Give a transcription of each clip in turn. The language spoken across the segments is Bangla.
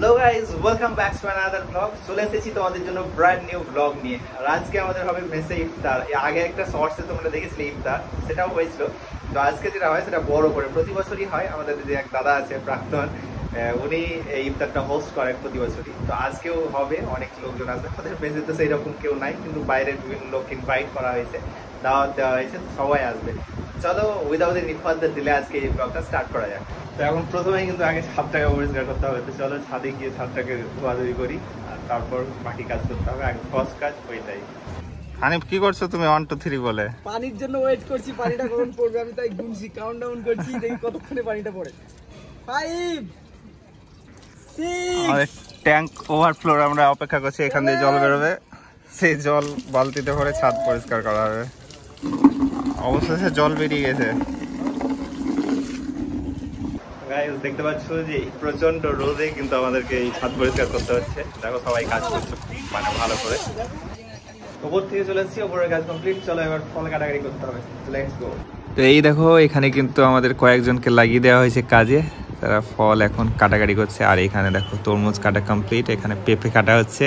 Hello guys, welcome back to another vlog. চলে এসেছি তোমাদের জন্য ব্র্যান্ড নিউ ব্লগ নিয়ে। আর আজকে আমাদের হবে মেসে ইফতার। আগে একটা শর্টসে তোমরা দেখেছিলে ইফতার, সেটাও হয়েছিল। তো আজকে যেটা হয় সেটা বড় করে প্রতি বছরই হয়। আমাদের যে এক দাদা আছে প্রাক্তন, উনি এই ইফতারটা হোস্ট করেন প্রতি বছরই। তো আজকেও হবে, অনেক লোকজন আসবে। আমাদের মেসে তো সেই রকম কেউ নাই, কিন্তু বাইরের বিভিন্ন লোক ইনভাইট করা হয়েছে, দাওয়াত দেওয়া হয়েছে, তো সবাই আসবে। চলো উইদাউট এনি ফার্দার ডিলে আজকে এই ব্লগটা স্টার্ট করা যাক। তো এখন প্রথমেই কিন্তু আগে ছাদটাকে পরিষ্কার করতে হবে। তো চলো ছাদে গিয়ে ছাদটাকে ধোয়াধুয়ি করি, আর তারপর বাকি কাজ করতে হবে। আগে ফার্স্ট কাজ ওইটাই। হানিফ কি করছো তুমি 1 2 3 বলে? পানির জন্য ওয়েট করছি, পানিটা কখন পড়বে আমি তাই গুনছি, কাউন্টডাউন করছি, দেখি কতক্ষণে পানিটা পড়ে। 5 6 আমাদের ট্যাঙ্ক ওভারফ্লো আমরা অপেক্ষা করছি, এখান দিয়ে জল বেরোবে, সেই জল বালতিতে ভরে ছাদ পরিষ্কার করা হবে। অবশেষে জল বেরিয়ে গেছে। গাইস দেখতে পাচ্ছ যে প্রচন্ড রোদে কিন্তু আমাদেরকে এই ছাদ পরিষ্কার করতে হচ্ছে। দেখো সবাই কাজ করছে মানে ভালো করে। উপর থেকে চলে এসেছি, উপরের কাজ কমপ্লিট। চলো এবার ফল কাটাকাটি করতে হবে, লেটস গো। তো এই দেখো এখানে কিন্তু আমাদের কয়েকজনকে লাগিয়ে দেওয়া হয়েছে কাজে, তারা ফল এখন কাটাকাটি করছে। আর এখানে দেখো তরমুজ কাটা কমপ্লিট, এখানে পেঁপে কাটা হচ্ছে,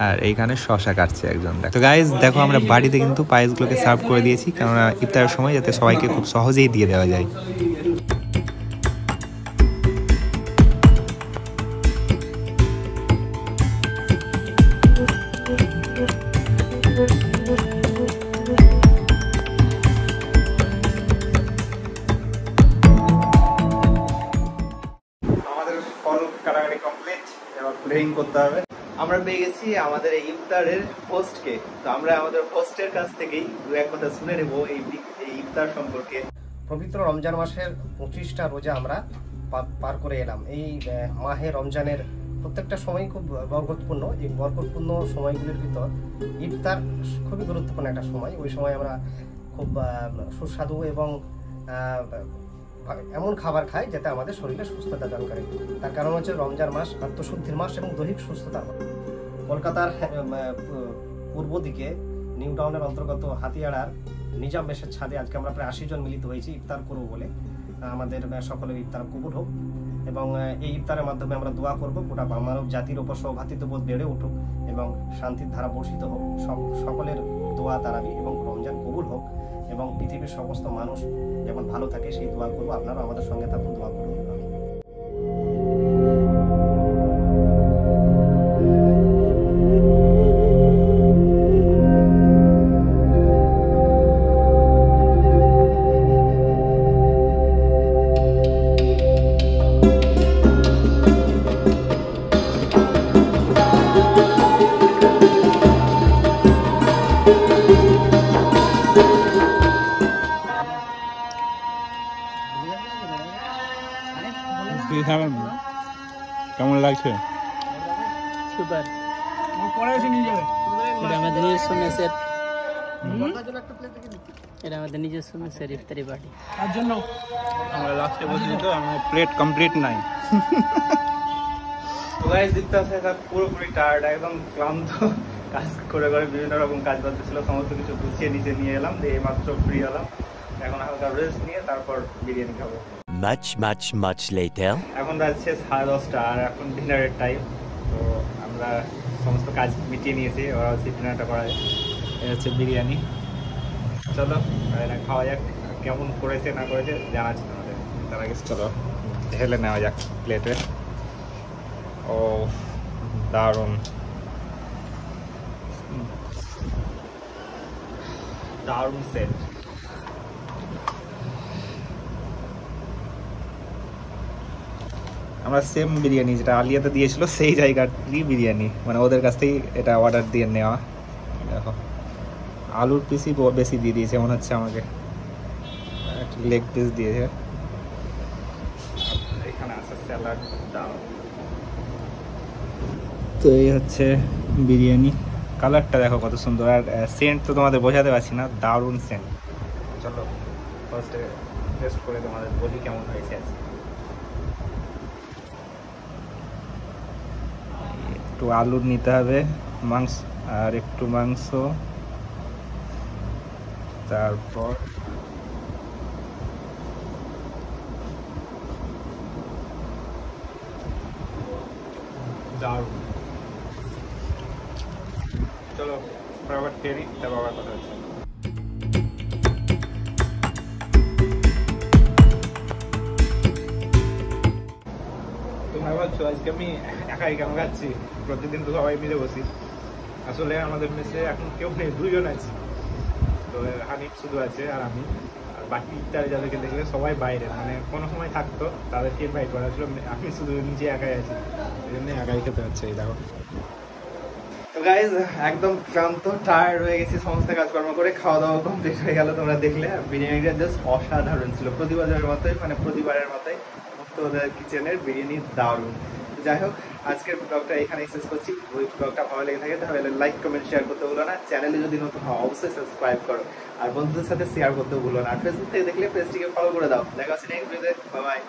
আর এইখানে শশা কাটছে একজন। তো গাইস দেখো আমরা বাড়িতে কিন্তু পায়েসগুলোকে সার্ভ করে দিয়েছি, কেননা ইফতারের সময় যাতে সবাইকে খুব সহজেই দিয়ে দেওয়া যায়। আমাদের ফল কাটাকাটি কমপ্লিট, এবার প্লেইং করতে হবে। আমরা পেয়ে গেছি আমাদের এই ইফতারের হোস্টকে। তো আমরা আমাদের হোস্টের কাছ থেকেই দু এক কথা শুনে নেব এই ইফতার সম্পর্কে। পবিত্র রমজান মাসের 25টা রোজা আমরা পার করে এলাম। এই মাহে রমজানের প্রত্যেকটা সময় খুব বরকতপূর্ণ। এই বরকতপূর্ণ সময়গুলির ভিতর ইফতার খুবই গুরুত্বপূর্ণ একটা সময়। ওই সময় আমরা খুব সুস্বাদু এবং এমন খাবার খাই যাতে আমাদের শরীরে সুস্থতা দান করে। তার কারণ হচ্ছে রমজান মাস আত্মশুদ্ধির মাস এবং দৈহিক সুস্থতার মাস। কলকাতার পূর্ব দিকে নিউ টাউনের অন্তর্গত হাতিয়াড়ার নিজাম মেসের ছাদে আজকে আমরা প্রায় 80 জন মিলিত হয়েছি ইফতার করব বলে। আমাদের সকলের ইফতার কবুল হোক, এবং এই ইফতারের মাধ্যমে আমরা দোয়া করব গোটা মানব জাতির ওপর সৌভাতৃত্ববোধ বেড়ে উঠুক এবং শান্তির ধারা বর্ষিত হোক। সকলের দোয়া দাঁড়াবি এবং রমজান কবুল হোক, এবং পৃথিবীর সমস্ত মানুষ যেমন ভালো থাকে সেই দোয়া করবো। আপনারা আমাদের সঙ্গে থাকুন, দোয়া করুন। কেমন লাগছে? সুপার। এটা আমাদের নিজস্ব মেসের, এটা আমাদের নিজস্ব মেসের ইফতারি পার্টি। তার জন্য আমরা লাস্টে বসেছি, তো আমার প্লেট কমপ্লিট নাই। তো গাইস ইফতার থেকে পুরোপুরি টায়ার্ড, একদম ক্লান্ত। কাজ করে করে বিভিন্ন রকম কাজ বাজ ছিল, সমস্ত কিছু গুছিয়ে নিচে নিয়ে এলাম, দিয়ে মাত্র ফ্রি হলাম। এখন হালকা রেস্ট নিয়ে তারপর বিরিয়ানি খাবো। much later. এখন যাচ্ছে 10:30, আর এখন ডিনারের টাইম। তো আমরা সমস্ত কাজ মিটিয়ে নিয়েছি, ওরা হচ্ছে ডিনারটা করা যায়। এটা হচ্ছে বিরিয়ানি। চলো এটা খাওয়া যাক, কেমন করেছে না করেছে জানাচ্ছি তোমাদের। তার আগে চলো ঢেলে নেওয়া যাক প্লেটে। ও দারুণ দারুণ সেট। আমরা সেম বিরিয়ানি যেটা আলিয়াতে দিয়েছিল সেই জায়গারই বিরিয়ানি, মানে ওদের কাছ থেকেই এটা অর্ডার দিয়ে নেওয়া। দেখো আলুর পিসই বেশি দিয়ে দিয়েছে মনে হচ্ছে আমাকে, একটা লেগ পিস দিয়েছে। এখানে আছে স্যালাড, ডাল। তো তো এই হচ্ছে বিরিয়ানি, কালারটা দেখো কত সুন্দর, আর সেন্ট তো তোমাদের বোঝাতে পারছি না, দারুণ সেন্ট। চলো ফার্স্টে টেস্ট করে তোমাদের বলি কেমন হয়েছে আজকে। একটু আলুর নিতে হবে, মাংস আর একটু মাংস, তারপর দারুণ। চলো আবার খেয়ে নিই, তারপর আবার কথা হচ্ছে। তোমরা ভাবছো আজকে আমি একাই কেন খাচ্ছি, প্রতিদিন তো সবাই মিলে বসি। আসলে আমাদের মেসে এখন কেউ নেই, দুইজন আছে। তো হানিফ শুধু আছে আর আমি, আর বাকি ইত্যাদি যাদেরকে দেখলে সবাই বাইরে, মানে কোনো সময় থাকতো তাদেরকে ইনভাইট করা ছিল, আমি শুধু নিজে একাই আছি, এই জন্য একাই খেতে হচ্ছে। এই দেখো তো গাইজ একদম ক্লান্ত, টায়ার্ড হয়ে গেছি সমস্ত কাজকর্ম করে, খাওয়া দাওয়া কমপ্লিট হয়ে গেল। তোমরা দেখলে বিরিয়ানিটা জাস্ট অসাধারণ ছিল, প্রতিবারের মতোই, মানে প্রতিবারের মতোই মুক্তোদের কিচেনের বিরিয়ানি দারুণ। যাই হোক, আজকের ব্লগটা এখানেই শেষ করছি। ওই ব্লগটা ভালো লেগে থাকে তাহলে লাইক কমেন্ট শেয়ার করতে ভুলো না, চ্যানেলে যদি নতুন হও অবশ্যই সাবস্ক্রাইব করো, আর বন্ধুদের সাথে শেয়ার করতে ভুলো না। আর ফেসবুক থেকে দেখলে পেজটিকে ফলো করে দাও। দেখা হচ্ছে নেক্সট ভিডিওতে, বাই বাই।